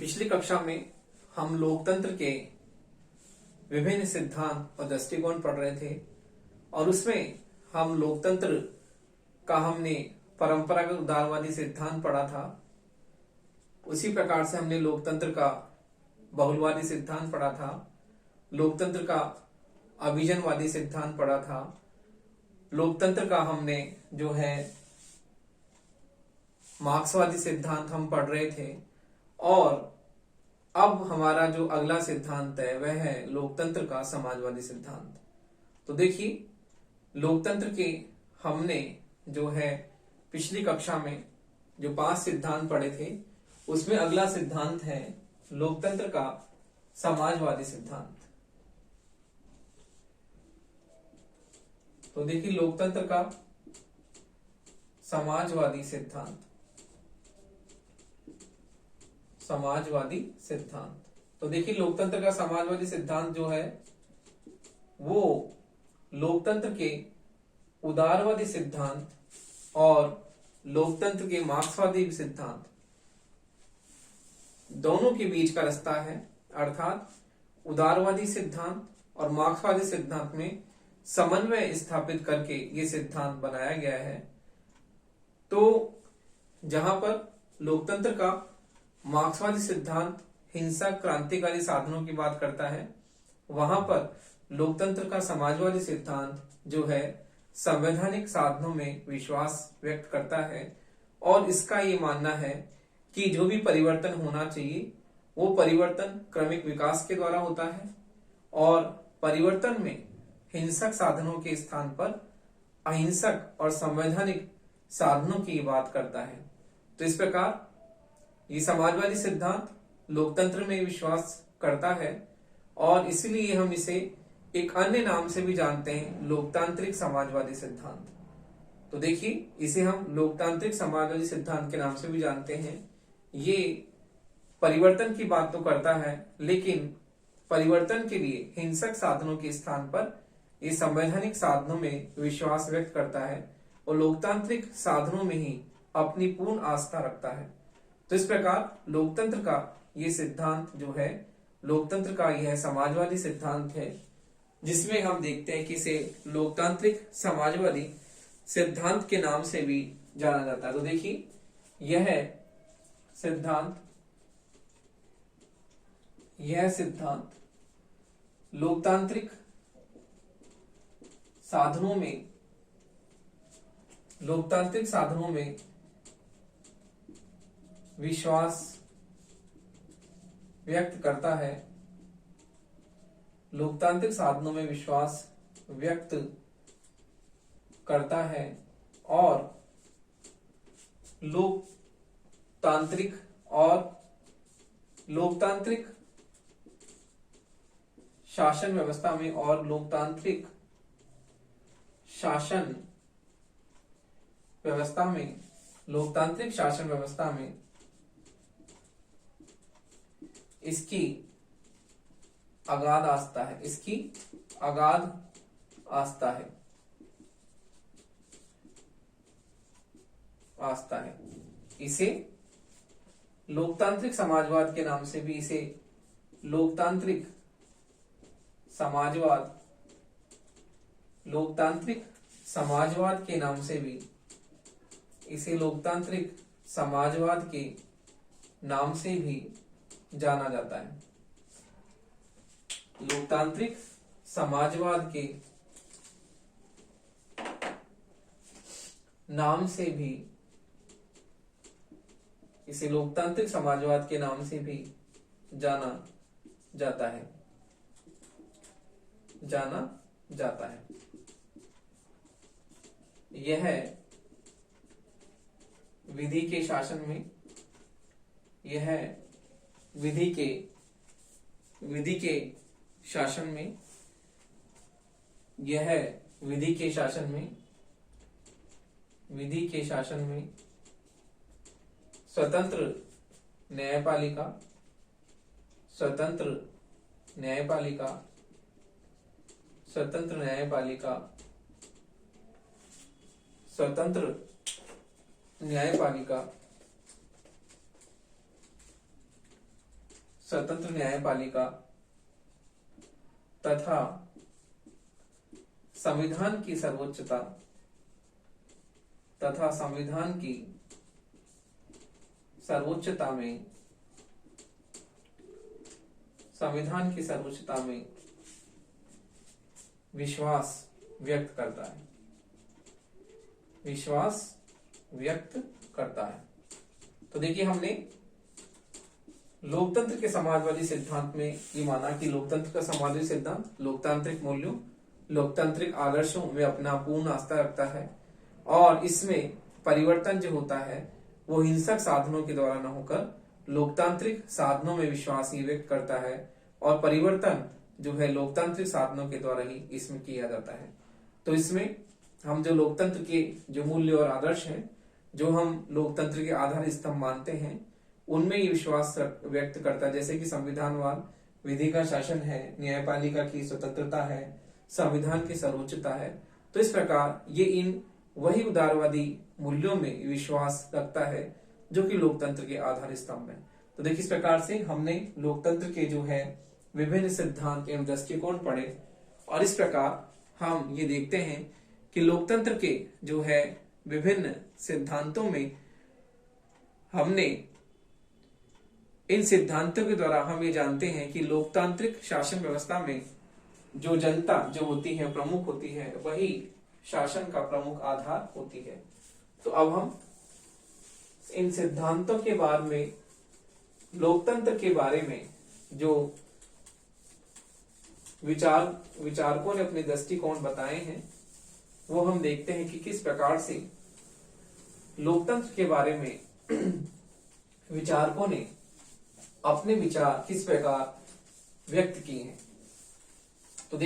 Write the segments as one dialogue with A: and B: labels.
A: पिछली कक्षा में हम लोकतंत्र के विभिन्न सिद्धांत और दृष्टिकोण पढ़ रहे थे और उसमें हम लोकतंत्र का हमने परंपरागत उदारवादी सिद्धांत पढ़ा था। उसी प्रकार से हमने लोकतंत्र का बहुलवादी सिद्धांत पढ़ा था, लोकतंत्र का अभिजनवादी सिद्धांत पढ़ा था, लोकतंत्र का हमने जो है मार्क्सवादी सिद्धांत हम पढ़ रहे थे। और अब हमारा जो अगला सिद्धांत है वह है लोकतंत्र का समाजवादी सिद्धांत। तो देखिए, लोकतंत्र के हमने जो है पिछली कक्षा में जो 5 सिद्धांत पढ़े थे उसमें अगला सिद्धांत है लोकतंत्र का समाजवादी सिद्धांत। तो देखिए, लोकतंत्र का समाजवादी सिद्धांत, समाजवादी सिद्धांत। तो देखिए, लोकतंत्र का समाजवादी सिद्धांत जो है वो लोकतंत्र के उदारवादी सिद्धांत और लोकतंत्र के मार्क्सवादी सिद्धांत दोनों के बीच का रास्ता है। अर्थात उदारवादी सिद्धांत और मार्क्सवादी सिद्धांत में समन्वय स्थापित करके ये सिद्धांत बनाया गया है। तो जहां पर लोकतंत्र का मार्क्सवादी सिद्धांत हिंसक क्रांतिकारी साधनों की बात करता है, वहां पर लोकतंत्र का समाजवादी सिद्धांत जो है संवैधानिक साधनों में विश्वास व्यक्त करता है और इसका ये मानना है कि जो भी परिवर्तन होना चाहिए वो परिवर्तन क्रमिक विकास के द्वारा होता है और परिवर्तन में हिंसक साधनों के स्थान पर अहिंसक और संवैधानिक साधनों की बात करता है। तो इस प्रकार ये समाजवादी सिद्धांत लोकतंत्र में विश्वास करता है और इसलिए हम इसे एक अन्य नाम से भी जानते हैं, लोकतांत्रिक समाजवादी सिद्धांत। तो देखिए, इसे हम लोकतांत्रिक समाजवादी सिद्धांत के नाम से भी जानते हैं। ये परिवर्तन की बात तो करता है लेकिन परिवर्तन के लिए हिंसक साधनों के स्थान पर ये संवैधानिक साधनों में विश्वास व्यक्त करता है और लोकतांत्रिक साधनों में ही अपनी पूर्ण आस्था रखता है। तो इस प्रकार लोकतंत्र का ये सिद्धांत जो है, लोकतंत्र का यह समाजवादी सिद्धांत है जिसमें हम देखते हैं कि इसे लोकतांत्रिक समाजवादी सिद्धांत के नाम से भी जाना जाता है। तो देखिए, यह सिद्धांत लोकतांत्रिक साधनों में विश्वास व्यक्त करता है, लोकतांत्रिक साधनों में विश्वास व्यक्त करता है और लोकतांत्रिक शासन व्यवस्था में और लोकतांत्रिक शासन व्यवस्था में इसकी अगाध आस्था है। इसे लोकतांत्रिक समाजवाद के नाम से भी इसे लोकतांत्रिक समाजवाद के नाम से भी इसे लोकतांत्रिक समाजवाद के नाम से भी जाना जाता है। लोकतांत्रिक समाजवाद के नाम से भी इसे लोकतांत्रिक समाजवाद के नाम से भी जाना जाता है। यह विधि के शासन में स्वतंत्र न्यायपालिका स्वतंत्र न्यायपालिका तथा संविधान की सर्वोच्चता तथा संविधान की सर्वोच्चता में विश्वास व्यक्त करता है, विश्वास व्यक्त करता है। तो देखिए हमने लोकतंत्र के समाजवादी सिद्धांत में ये माना कि लोकतंत्र का समाजवादी सिद्धांत लोकतांत्रिक मूल्यों, लोकतांत्रिक आदर्शों में अपना पूर्ण आस्था रखता है और इसमें परिवर्तन जो होता है वो हिंसक साधनों के द्वारा न होकर लोकतांत्रिक साधनों में विश्वास ही व्यक्त करता है और परिवर्तन जो है लोकतांत्रिक साधनों के द्वारा ही इसमें किया जाता है। तो इसमें हम जो लोकतंत्र के जो मूल्य और आदर्श हैं, जो हम लोकतंत्र के आधार स्तंभ मानते हैं, उनमें ये विश्वास व्यक्त करता है। जैसे कि संविधानवाद, विधि का शासन है, न्यायपालिका की स्वतंत्रता है, संविधान की सर्वोच्चता है। तो इस प्रकार ये इन वही उदारवादी मूल्यों में विश्वास रखता है जो कि लोकतंत्र के आधार स्तंभ है। तो देखिए इस प्रकार से हमने लोकतंत्र के जो है विभिन्न सिद्धांत एवं दृष्टिकोण पढ़े और इस प्रकार हम ये देखते हैं कि लोकतंत्र के जो है विभिन्न सिद्धांतों में हमने इन सिद्धांतों के द्वारा हम ये जानते हैं कि लोकतांत्रिक शासन व्यवस्था में जो जनता जो होती है प्रमुख होती है, वही शासन का प्रमुख आधार होती है। तो अब हम इन सिद्धांतों के बारे में, लोकतंत्र के बारे में जो विचारकों ने अपने दृष्टिकोण बताए हैं वो हम देखते हैं कि किस प्रकार से लोकतंत्र के बारे में विचारकों ने अपने विचार किस प्रकार व्यक्त किए हैं। तो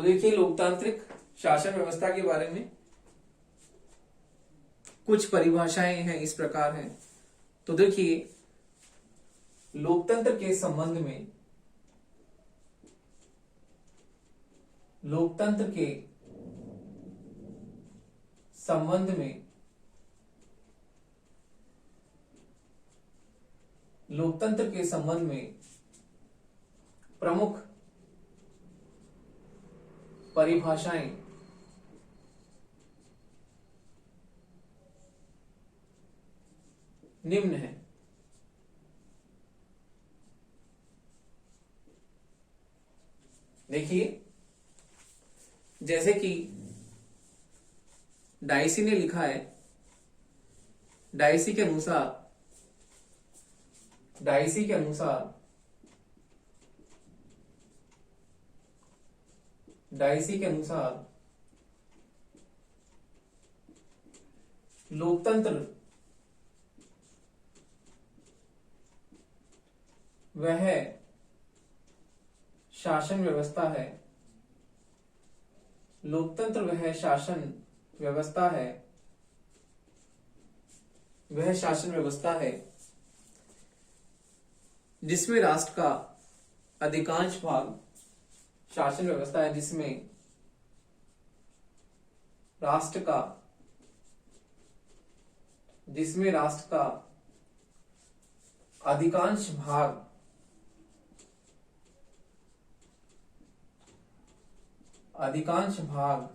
A: देखिए लोकतांत्रिक शासन व्यवस्था के बारे में कुछ परिभाषाएं हैं, इस प्रकार हैं। तो देखिए लोकतंत्र के संबंध में, लोकतंत्र के संबंध में लोकतंत्र के संबंध में प्रमुख परिभाषाएं निम्न है। देखिए जैसे कि डाइसी ने लिखा है, डाइसी के अनुसार लोकतंत्र वह शासन व्यवस्था है, लोकतंत्र वह शासन व्यवस्था है, वह शासन व्यवस्था है जिसमें राष्ट्र का अधिकांश भाग, शासन व्यवस्था है जिसमें राष्ट्र का अधिकांश भाग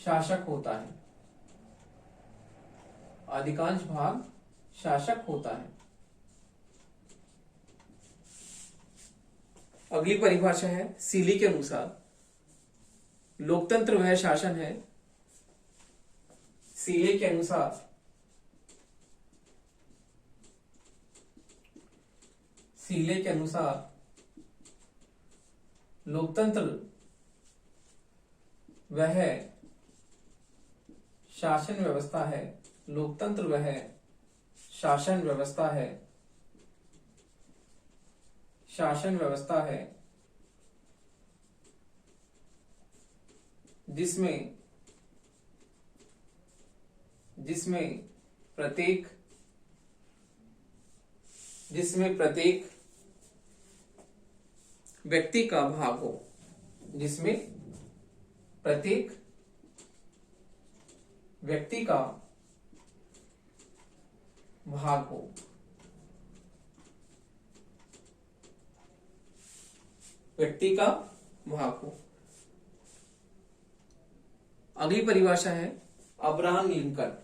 A: शासक होता है, अधिकांश भाग शासक होता है। अगली परिभाषा है सीली के अनुसार लोकतंत्र वह शासन है, सीले के अनुसार लोकतंत्र वह शासन व्यवस्था है, लोकतंत्र वह शासन व्यवस्था है शासन व्यवस्था है जिसमें प्रत्येक व्यक्ति का भाग हो, जिसमें प्रत्येक व्यक्ति का भाग हो। व्यक्ति का भाग हो। अगली परिभाषा है अब्राहम लिंकन।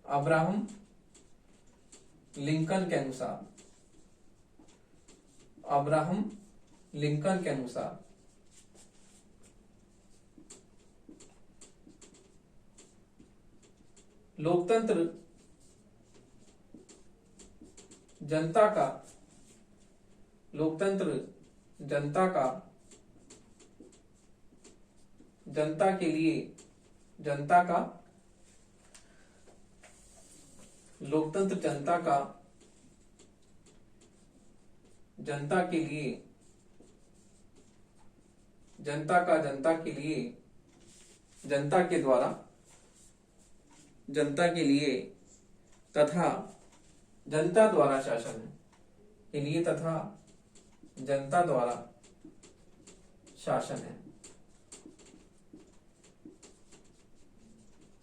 A: अब्राहम लिंकन के अनुसार, अब्राहम लिंकन के अनुसार लोकतंत्र जनता का जनता के लिए लोकतंत्र जनता के लिए जनता के द्वारा तथा जनता द्वारा शासन के लिए तथा जनता द्वारा शासन है।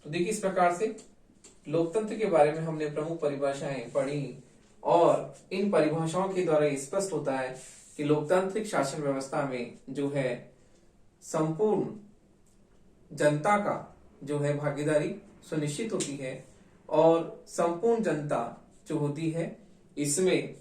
A: तो देखिए, इस प्रकार से लोकतंत्र के बारे में हमने प्रमुख परिभाषाएं पढ़ी और इन परिभाषाओं के द्वारा स्पष्ट होता है कि लोकतांत्रिक शासन व्यवस्था में जो है संपूर्ण जनता का जो है भागीदारी सुनिश्चित होती है और संपूर्ण जनता जो होती है इसमें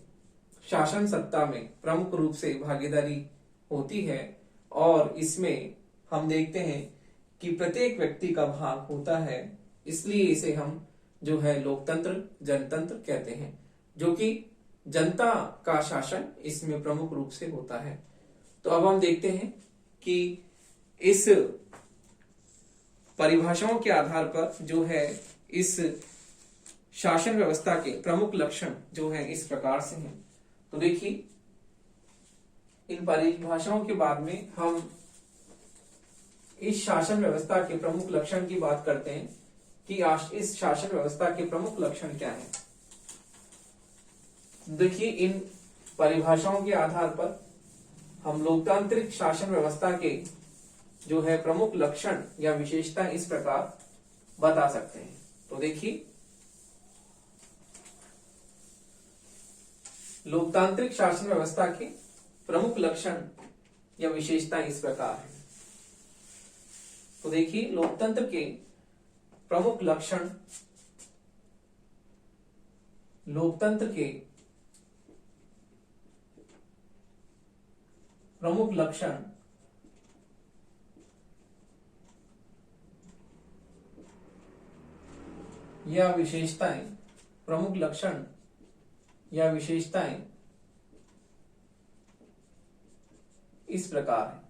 A: शासन सत्ता में प्रमुख रूप से भागीदारी होती है और इसमें हम देखते हैं कि प्रत्येक व्यक्ति का भाग होता है, इसलिए इसे हम जो है लोकतंत्र जनतंत्र कहते हैं, जो कि जनता का शासन इसमें प्रमुख रूप से होता है। तो अब हम देखते हैं कि इस परिभाषाओं के आधार पर जो है इस शासन व्यवस्था के प्रमुख लक्षण जो है इस प्रकार से हैं। तो देखिए, इन परिभाषाओं के बाद में हम इस शासन व्यवस्था के प्रमुख लक्षण की बात करते हैं कि इस शासन व्यवस्था के प्रमुख लक्षण क्या हैं। देखिए, इन परिभाषाओं के आधार पर हम लोकतांत्रिक शासन व्यवस्था के जो है प्रमुख लक्षण या विशेषता इस प्रकार बता सकते हैं। तो देखिए, लोकतांत्रिक शासन व्यवस्था के प्रमुख लक्षण या विशेषता इस प्रकार है। तो देखिए, लोकतंत्र के प्रमुख लक्षण, लोकतंत्र के प्रमुख लक्षण या विशेषताएं, प्रमुख लक्षण या विशेषताएं इस प्रकार है,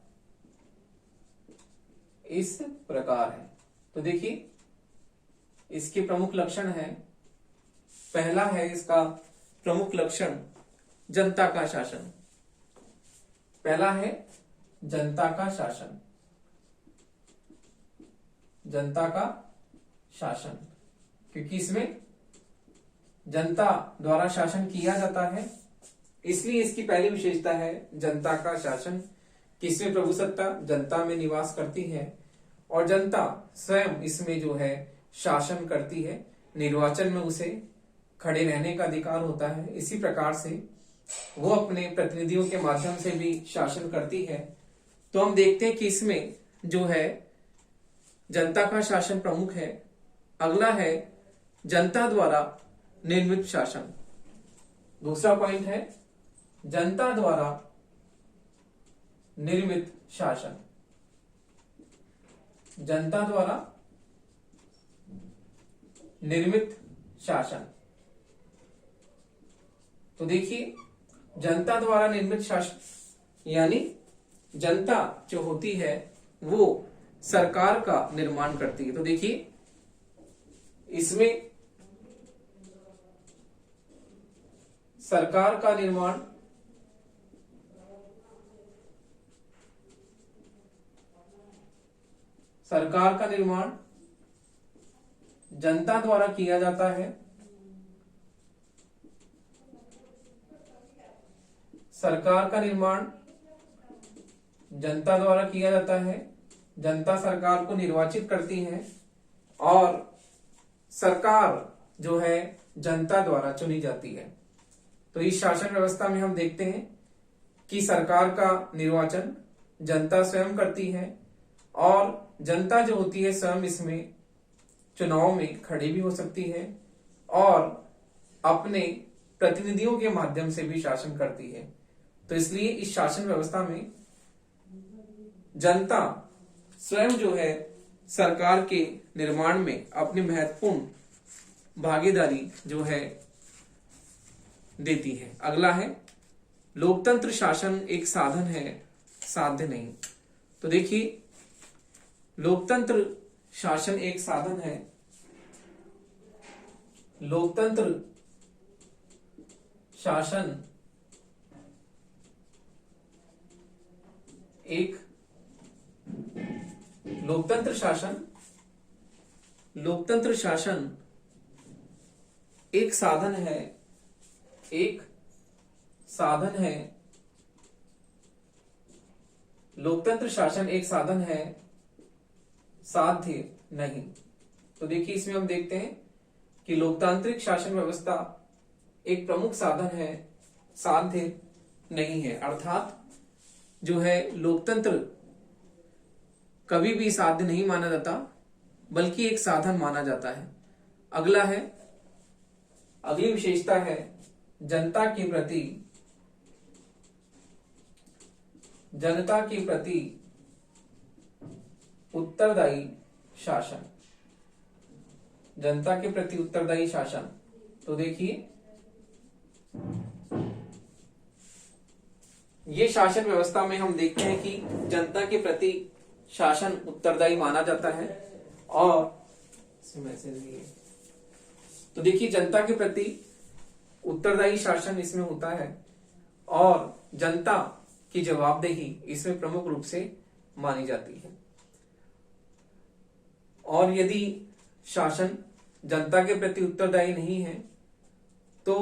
A: इस प्रकार है। तो देखिए, इसके प्रमुख लक्षण है, पहला है इसका प्रमुख लक्षण जनता का शासन। पहला है जनता का शासन, जनता का शासन, क्योंकि इसमें जनता द्वारा शासन किया जाता है, इसलिए इसकी पहली विशेषता है जनता का शासन। किसमें प्रभु सत्ता जनता में निवास करती है और जनता स्वयं इसमें जो है शासन करती है। निर्वाचन में उसे खड़े रहने का अधिकार होता है, इसी प्रकार से वो अपने प्रतिनिधियों के माध्यम से भी शासन करती है। तो हम देखते हैं कि इसमें जो है जनता का शासन प्रमुख है। अगला है जनता द्वारा निर्मित शासन। दूसरा पॉइंट है जनता द्वारा निर्मित शासन, जनता द्वारा निर्मित शासन। तो देखिए, जनता द्वारा निर्मित शासन यानी जनता जो होती है वो सरकार का निर्माण करती है। तो देखिए, इसमें सरकार का निर्माण सरकार का निर्माण जनता द्वारा किया जाता है। सरकार का निर्माण जनता द्वारा किया जाता है। जनता सरकार को निर्वाचित करती है और सरकार जो है जनता द्वारा चुनी जाती है। तो इस शासन व्यवस्था में हम देखते हैं कि सरकार का निर्वाचन जनता स्वयं करती है और जनता जो होती है स्वयं इसमें चुनाव में खड़ी भी हो सकती है और अपने प्रतिनिधियों के माध्यम से भी शासन करती है। तो इसलिए इस शासन व्यवस्था में जनता स्वयं जो है सरकार के निर्माण में अपनी महत्वपूर्ण भागीदारी जो है देती है। अगला है लोकतंत्र शासन एक साधन है, साध्य नहीं। तो देखिए, लोकतंत्र शासन एक साधन है, लोकतंत्र शासन एक लोकतंत्र शासन एक साधन है, एक साधन है। लोकतंत्र शासन एक साधन है, साध्य नहीं। तो देखिए, इसमें हम देखते हैं कि लोकतांत्रिक शासन व्यवस्था एक प्रमुख साधन है, साध्य नहीं है। अर्थात जो है लोकतंत्र कभी भी साध्य नहीं माना जाता, बल्कि एक साधन माना जाता है। अगला है, अगली विशेषता है जनता के प्रति उत्तरदायी शासन। जनता के प्रति उत्तरदायी शासन। तो देखिए, ये शासन व्यवस्था में हम देखते हैं कि जनता के प्रति शासन उत्तरदायी माना जाता है और तो देखिए, जनता के प्रति उत्तरदायी शासन इसमें होता है और जनता की जवाबदेही इसमें प्रमुख रूप से मानी जाती है। और यदि शासन जनता के प्रति उत्तरदायी नहीं है तो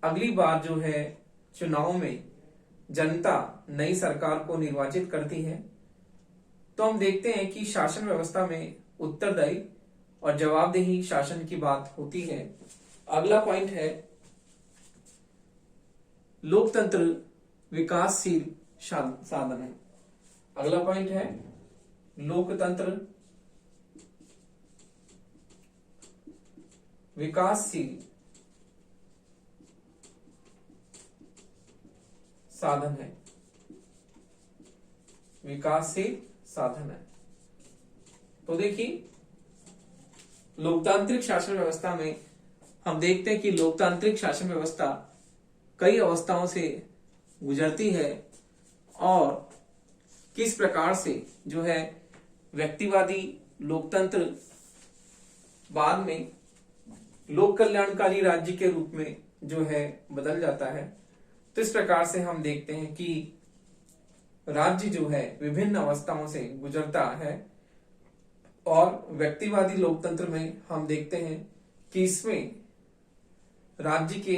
A: अगली बार जो है चुनाव में जनता नई सरकार को निर्वाचित करती है, तो हम देखते हैं कि शासन व्यवस्था में उत्तरदायी और जवाबदेही शासन की बात होती है। अगला पॉइंट है लोकतंत्र विकासशील साधन है। अगला पॉइंट है लोकतंत्र विकासशील साधन है, विकासशील साधन है। तो देखिए, लोकतांत्रिक शासन व्यवस्था में हम देखते हैं कि लोकतांत्रिक शासन व्यवस्था कई अवस्थाओं से गुजरती है और किस प्रकार से जो है व्यक्तिवादी लोकतंत्र बाद में लोक कल्याणकारी राज्य के रूप में जो है बदल जाता है। तो इस प्रकार से हम देखते हैं कि राज्य जो है विभिन्न अवस्थाओं से गुजरता है और व्यक्तिवादी लोकतंत्र में हम देखते हैं कि इसमें राज्य के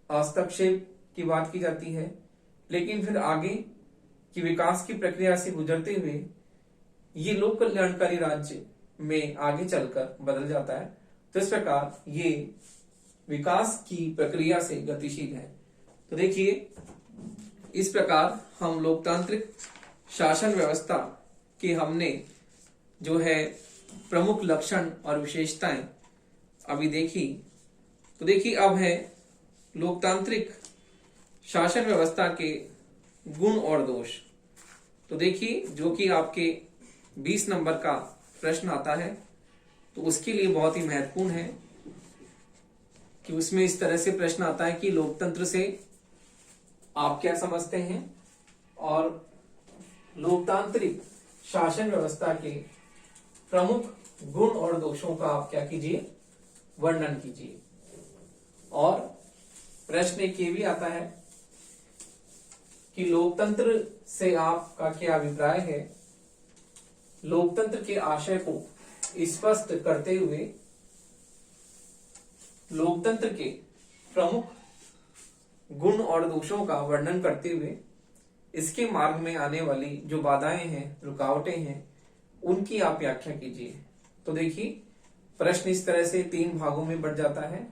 A: हस्तक्षेप की बात की जाती है, लेकिन फिर आगे की विकास की प्रक्रिया से गुजरते हुए ये लोक कल्याणकारी राज्य में आगे चलकर बदल जाता है। तो इस प्रकार ये विकास की प्रक्रिया से गतिशील है। तो देखिए, इस प्रकार हम लोकतांत्रिक शासन व्यवस्था के हमने जो है प्रमुख लक्षण और विशेषताएं अभी देखी। तो देखिए, अब है लोकतांत्रिक शासन व्यवस्था के गुण और दोष। तो देखिए, जो कि आपके 20 नंबर का प्रश्न आता है, तो उसके लिए बहुत ही महत्वपूर्ण है कि उसमें इस तरह से प्रश्न आता है कि लोकतंत्र से आप क्या समझते हैं और लोकतांत्रिक शासन व्यवस्था के प्रमुख गुण और दोषों का आप क्या कीजिए, वर्णन कीजिए। और प्रश्न एक ये भी आता है कि लोकतंत्र से आपका क्या अभिप्राय है लोकतंत्र के आशय को स्पष्ट करते हुए लोकतंत्र के प्रमुख गुण और दोषों का वर्णन करते हुए इसके मार्ग में आने वाली जो बाधाएं हैं, रुकावटें हैं, उनकी आप व्याख्या कीजिए। तो देखिए, प्रश्न इस तरह से 3 भागों में बढ़ जाता है।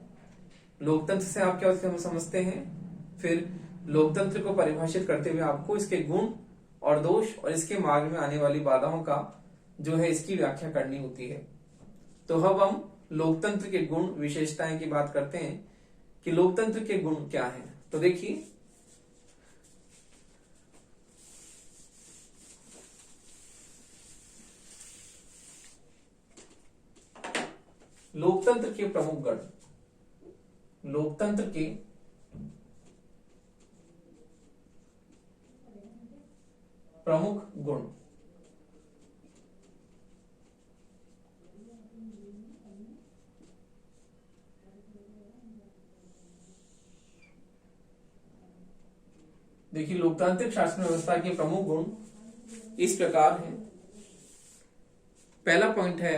A: लोकतंत्र से आप क्या समझते हैं, फिर लोकतंत्र को परिभाषित करते हुए आपको इसके गुण और दोष और इसके मार्ग में आने वाली बाधाओं का जो है इसकी व्याख्या करनी होती है। तो अब हम लोकतंत्र के गुण विशेषताएं की बात करते हैं कि लोकतंत्र के गुण क्या हैं। तो देखिए, लोकतंत्र के प्रमुख गुण, लोकतंत्र के प्रमुख गुण। देखिए, लोकतांत्रिक शासन व्यवस्था के प्रमुख गुण इस प्रकार हैं। पहला पॉइंट है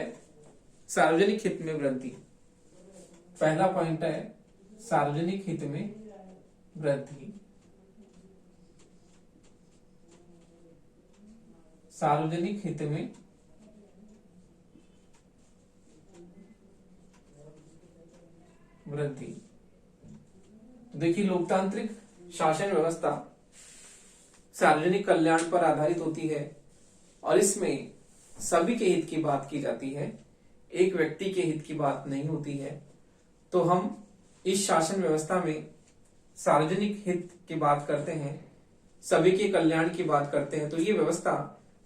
A: सार्वजनिक हित में वृद्धि। पहला पॉइंट है सार्वजनिक हित में वृद्धि। सार्वजनिक हित में वृद्धि। देखिए, लोकतांत्रिक शासन व्यवस्था सार्वजनिक कल्याण पर आधारित होती है और इसमें सभी के हित की बात की जाती है, एक व्यक्ति के हित की बात नहीं होती है। तो हम इस शासन व्यवस्था में सार्वजनिक हित की बात करते हैं, सभी के कल्याण की बात करते हैं। तो ये व्यवस्था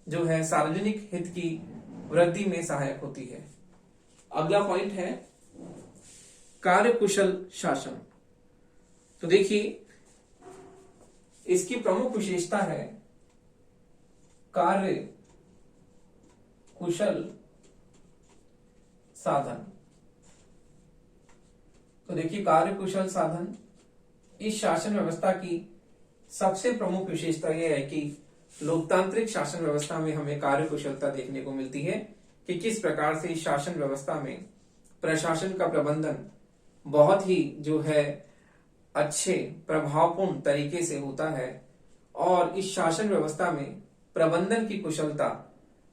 A: जो है सार्वजनिक हित की वृद्धि में सहायक होती है। अगला पॉइंट है कार्यकुशल शासन। तो देखिए, इसकी प्रमुख विशेषता है कार्य कुशल साधन। तो देखिए, कार्य कुशल साधन इस शासन व्यवस्था की सबसे प्रमुख विशेषता यह है कि लोकतांत्रिक शासन व्यवस्था में हमें कार्य कुशलता देखने को मिलती है कि किस प्रकार से इस शासन व्यवस्था में प्रशासन का प्रबंधन बहुत ही जो है अच्छे प्रभावपूर्ण तरीके से होता है और इस शासन व्यवस्था में प्रबंधन की कुशलता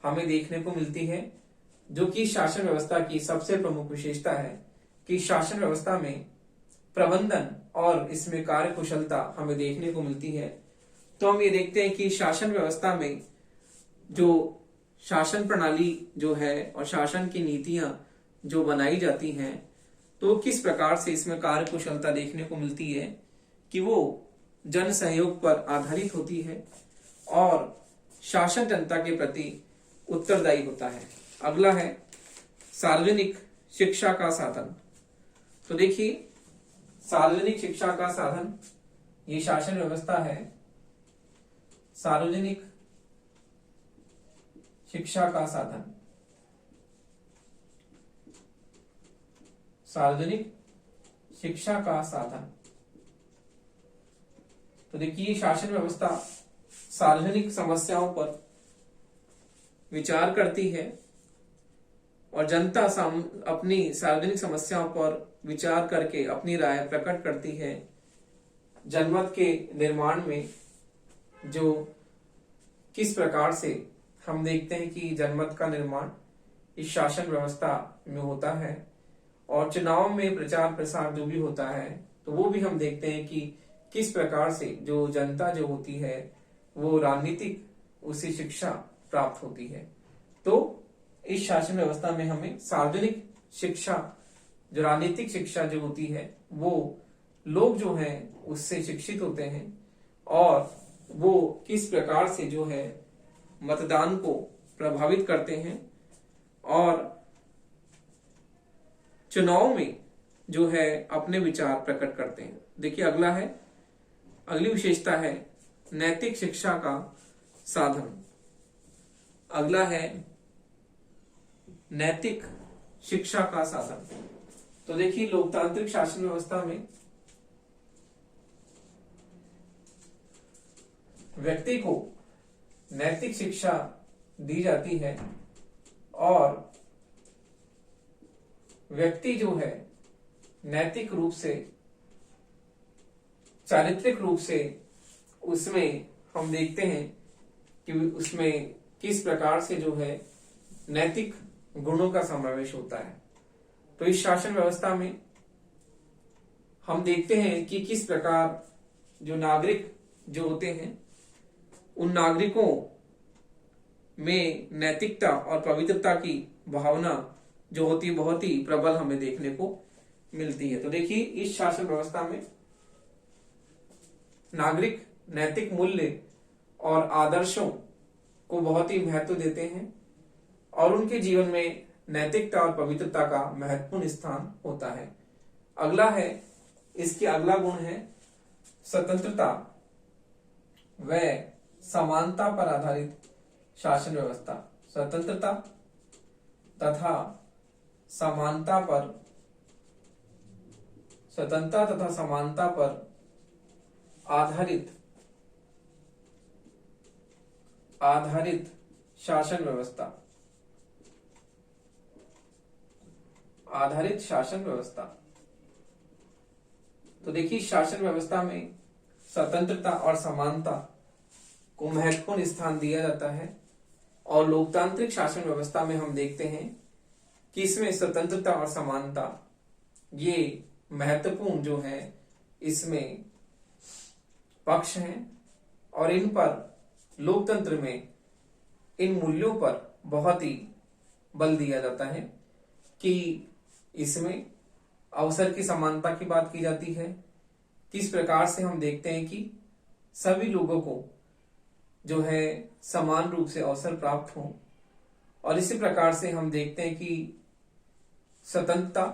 A: हमें देखने को मिलती है, जो कि शासन व्यवस्था की सबसे प्रमुख विशेषता है कि शासन व्यवस्था में प्रबंधन और इसमें कार्य कुशलता हमें देखने को मिलती है। तो हम ये देखते हैं कि शासन व्यवस्था में जो शासन प्रणाली जो है और शासन की नीतियां जो बनाई जाती हैं, तो किस प्रकार से इसमें कार्य कुशलता देखने को मिलती है कि वो जन सहयोग पर आधारित होती है और शासन जनता के प्रति उत्तरदायी होता है। अगला है सार्वजनिक शिक्षा का साधन। तो देखिए, सार्वजनिक शिक्षा का साधन ये शासन व्यवस्था है सार्वजनिक शिक्षा का साधन। सार्वजनिक शिक्षा का साधन। तो देखिए, शासन व्यवस्था सार्वजनिक समस्याओं पर विचार करती है और जनता अपनी सार्वजनिक समस्याओं पर विचार करके अपनी राय प्रकट करती है। जनमत के निर्माण में जो किस प्रकार से हम देखते हैं कि जनमत का निर्माण इस शासन व्यवस्था में होता है और चुनाव में प्रचार प्रसार जो भी होता है तो वो भी हम देखते हैं कि किस प्रकार से जो जनता जो होती है वो राजनीतिक उसे शिक्षा प्राप्त होती है। तो इस शासन व्यवस्था में हमें सार्वजनिक शिक्षा, जो राजनीतिक शिक्षा जो होती है, वो लोग जो हैं उससे शिक्षित होते हैं और वो किस प्रकार से जो है मतदान को प्रभावित करते हैं और चुनाव में जो है अपने विचार प्रकट करते हैं। देखिए, अगली विशेषता है नैतिक शिक्षा का साधन। अगला है नैतिक शिक्षा का साधन। तो देखिए, लोकतांत्रिक शासन व्यवस्था में व्यक्ति को नैतिक शिक्षा दी जाती है और व्यक्ति जो है नैतिक रूप से, चारित्रिक रूप से उसमें हम देखते हैं कि उसमें किस प्रकार से जो है नैतिक गुणों का समावेश होता है। तो इस शासन व्यवस्था में हम देखते हैं कि किस प्रकार जो नागरिक जो होते हैं उन नागरिकों में नैतिकता और पवित्रता की भावना जो होती है बहुत ही प्रबल हमें देखने को मिलती है। तो देखिए इस शासन व्यवस्था में नागरिक नैतिक मूल्य और आदर्शों को बहुत ही महत्व देते हैं और उनके जीवन में नैतिकता और पवित्रता का महत्वपूर्ण स्थान होता है। अगला है, इसकी अगला गुण है स्वतंत्रता व समानता पर आधारित शासन व्यवस्था। स्वतंत्रता तथा समानता पर आधारित शासन व्यवस्था। तो देखिए शासन व्यवस्था में स्वतंत्रता और समानता को महत्वपूर्ण स्थान दिया जाता है और लोकतांत्रिक शासन व्यवस्था में हम देखते हैं कि इसमें स्वतंत्रता और समानता ये महत्वपूर्ण जो है इसमें पक्ष हैं और इन पर लोकतंत्र में इन मूल्यों पर बहुत ही बल दिया जाता है कि इसमें अवसर की समानता की बात की जाती है। किस प्रकार से हम देखते हैं कि सभी लोगों को जो है समान रूप से अवसर प्राप्त हो और इसी प्रकार से हम देखते हैं कि स्वतंत्रता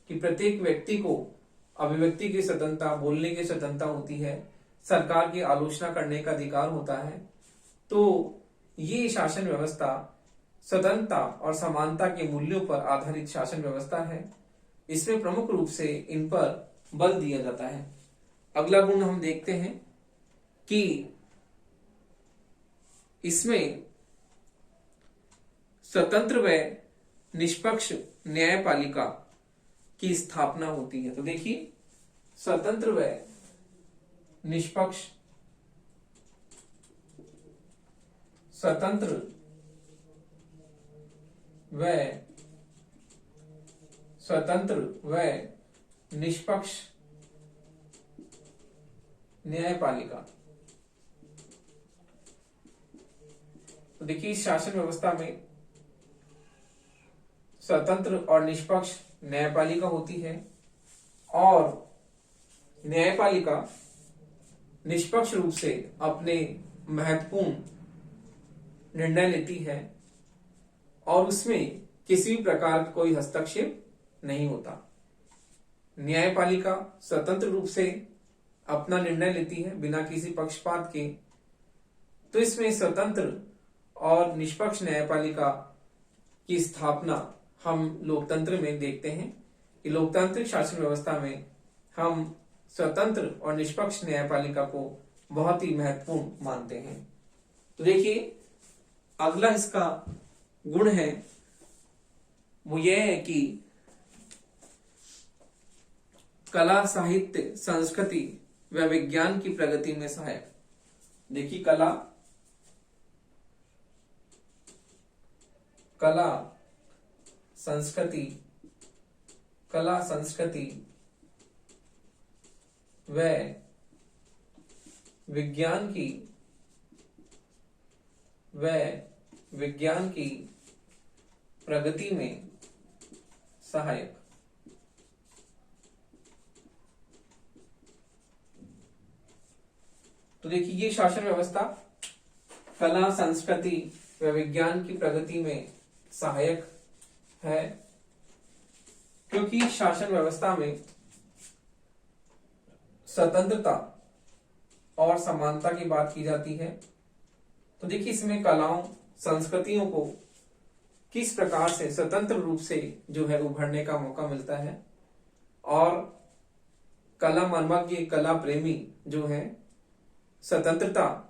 A: कि प्रत्येक व्यक्ति को अभिव्यक्ति की स्वतंत्रता, बोलने की स्वतंत्रता होती है, सरकार की आलोचना करने का अधिकार होता है। तो ये शासन व्यवस्था स्वतंत्रता और समानता के मूल्यों पर आधारित शासन व्यवस्था है। इसमें प्रमुख रूप से इन पर बल दिया जाता है। अगला गुण हम देखते हैं कि इसमें स्वतंत्र व निष्पक्ष न्यायपालिका की स्थापना होती है। तो देखिए स्वतंत्र व निष्पक्ष न्यायपालिका। तो देखिए इस शासन व्यवस्था में स्वतंत्र और निष्पक्ष न्यायपालिका होती है और न्यायपालिका निष्पक्ष रूप से अपने महत्वपूर्ण निर्णय लेती है और उसमें किसी भी प्रकार का कोई हस्तक्षेप नहीं होता। न्यायपालिका स्वतंत्र रूप से अपना निर्णय लेती है बिना किसी पक्षपात के। तो इसमें स्वतंत्र और निष्पक्ष न्यायपालिका की स्थापना हम लोकतंत्र में देखते हैं कि लोकतांत्रिक शासन व्यवस्था में हम स्वतंत्र और निष्पक्ष न्यायपालिका को बहुत ही महत्वपूर्ण मानते हैं। तो देखिए अगला इसका गुण है वो ये है कि कला, साहित्य, संस्कृति व विज्ञान की प्रगति में सहायक। देखिए कला, संस्कृति व विज्ञान की प्रगति में सहायक। तो देखिए ये शासन व्यवस्था कला, संस्कृति व विज्ञान की प्रगति में सहायक है क्योंकि शासन व्यवस्था में स्वतंत्रता और समानता की बात की जाती है। तो देखिए इसमें कलाओं, संस्कृतियों को किस प्रकार से स्वतंत्र रूप से जो है उभरने का मौका मिलता है और कला मर्मज्ञ, कला प्रेमी जो है स्वतंत्रता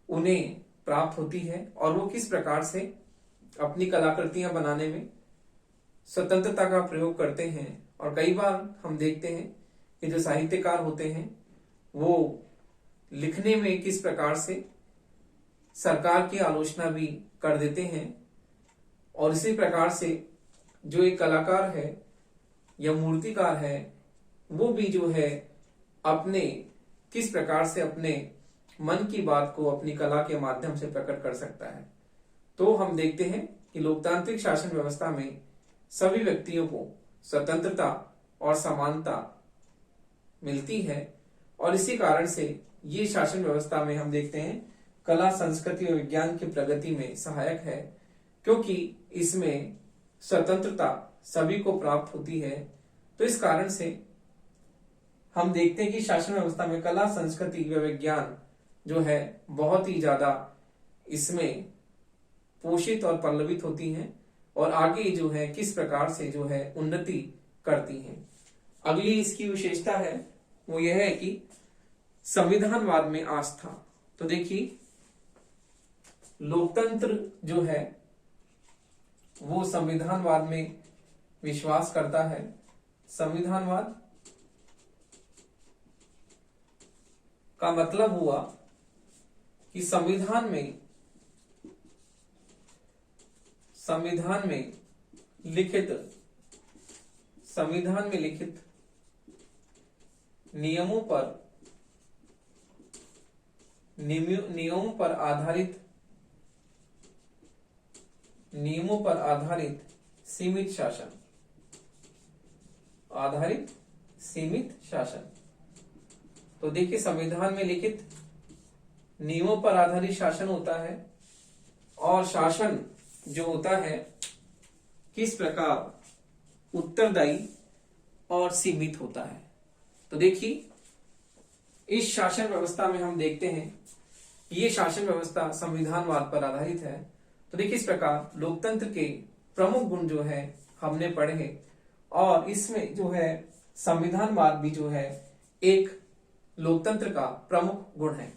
A: उन्हें प्राप्त होती है और वो किस प्रकार से अपनी कलाकृतियां बनाने में स्वतंत्रता का प्रयोग करते हैं। और कई बार हम देखते हैं कि जो साहित्यकार होते हैं वो लिखने में किस प्रकार से सरकार की आलोचना भी कर देते हैं, और इसी प्रकार से जो एक कलाकार है या मूर्तिकार है वो भी जो है अपने किस प्रकार से अपने मन की बात को अपनी कला के माध्यम से प्रकट कर सकता है। तो हम देखते हैं कि लोकतांत्रिक शासन व्यवस्था में सभी व्यक्तियों को स्वतंत्रता और समानता मिलती है, और इसी कारण से ये शासन व्यवस्था में हम देखते हैं कला, संस्कृति और विज्ञान की प्रगति में सहायक है, क्योंकि इसमें स्वतंत्रता सभी को प्राप्त होती है। तो इस कारण से हम देखते हैं कि शासन व्यवस्था में कला, संस्कृति व विज्ञान जो है बहुत ही ज्यादा इसमें पोषित और पल्लवित होती हैं, और आगे जो है किस प्रकार से जो है उन्नति करती हैं। अगली इसकी विशेषता है वो यह है कि संविधानवाद में आस्था। तो देखिए लोकतंत्र जो है वो संविधानवाद में विश्वास करता है। संविधानवाद का मतलब हुआ कि संविधान में लिखित नियमों पर आधारित सीमित शासन। तो देखिए संविधान में लिखित नियमों पर आधारित शासन होता है, और शासन जो होता है किस प्रकार उत्तरदायी और सीमित होता है। तो देखिए इस शासन व्यवस्था में हम देखते हैं ये शासन व्यवस्था संविधानवाद पर आधारित है। तो देखिए इस प्रकार लोकतंत्र के प्रमुख गुण जो है हमने पढ़े, और इसमें जो है संविधानवाद भी जो है एक लोकतंत्र का प्रमुख गुण है।